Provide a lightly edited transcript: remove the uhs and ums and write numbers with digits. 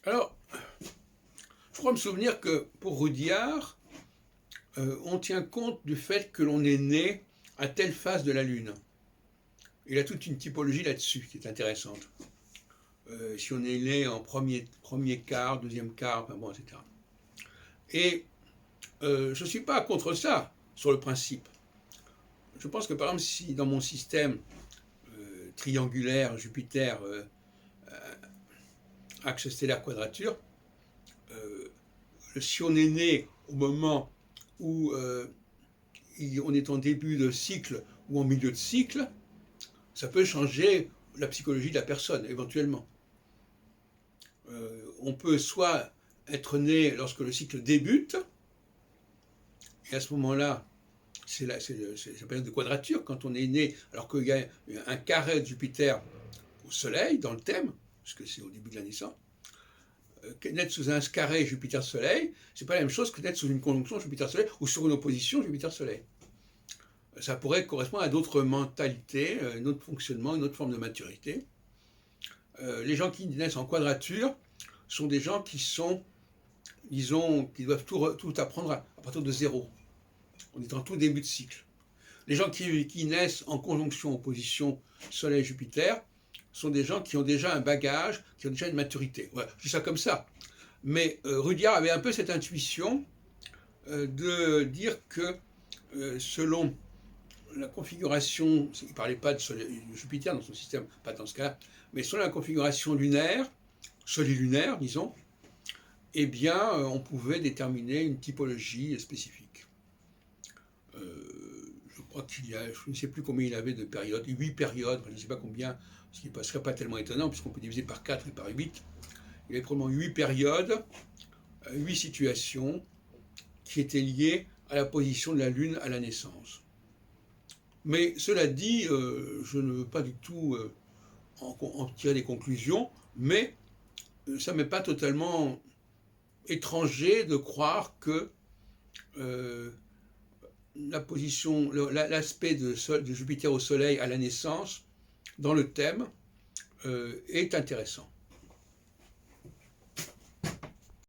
Alors, je crois me souvenir que pour Rudyard, on tient compte du fait que l'on est né à telle phase de la Lune. Il a toute une typologie là-dessus qui est intéressante. Si on est né en premier quart, deuxième quart, enfin bon, etc. Et je ne suis pas contre ça, sur le principe. Je pense que par exemple, si dans mon système triangulaire, Jupiter, axe stellaire quadrature, si on est né au moment où on est en début de cycle ou en milieu de cycle, ça peut changer la psychologie de la personne, éventuellement. On peut soit être né lorsque le cycle débute, et à ce moment-là, c'est la période de quadrature, quand on est né, alors qu'il y a un carré de Jupiter au Soleil, dans le thème, puisque c'est au début de la naissance. Naître sous un carré Jupiter-Soleil, c'est pas la même chose que naître sous une conjonction Jupiter-Soleil ou sur une opposition Jupiter-Soleil. Ça pourrait correspondre à d'autres mentalités, un autre fonctionnement, une autre forme de maturité. Les gens qui naissent en quadrature sont des gens qui sont, disons, qui doivent tout apprendre à partir de zéro. On est en tout début de cycle. Les gens qui naissent en conjonction, opposition Soleil-Jupiter, sont des gens qui ont déjà un bagage, qui ont déjà une maturité. Voilà, je dis ça comme ça. Mais Rudyard avait un peu cette intuition de dire que selon la configuration, il ne parlait pas de Jupiter dans son système, pas dans ce cas-là, mais selon la configuration lunaire, solilunaire, disons, eh bien, on pouvait déterminer une typologie spécifique. Je crois qu'il y a, je ne sais plus combien il avait de périodes, 8 périodes, je ne sais pas combien, ce qui ne serait pas tellement étonnant, puisqu'on peut diviser par 4 et par 8. Il y avait probablement 8 périodes, 8 situations qui étaient liées à la position de la Lune à la naissance. Mais cela dit, je ne veux pas du tout en tirer des conclusions, mais ça ne m'est pas totalement étranger de croire que la position, l'aspect de Jupiter au Soleil à la naissance, dans le thème, est intéressant.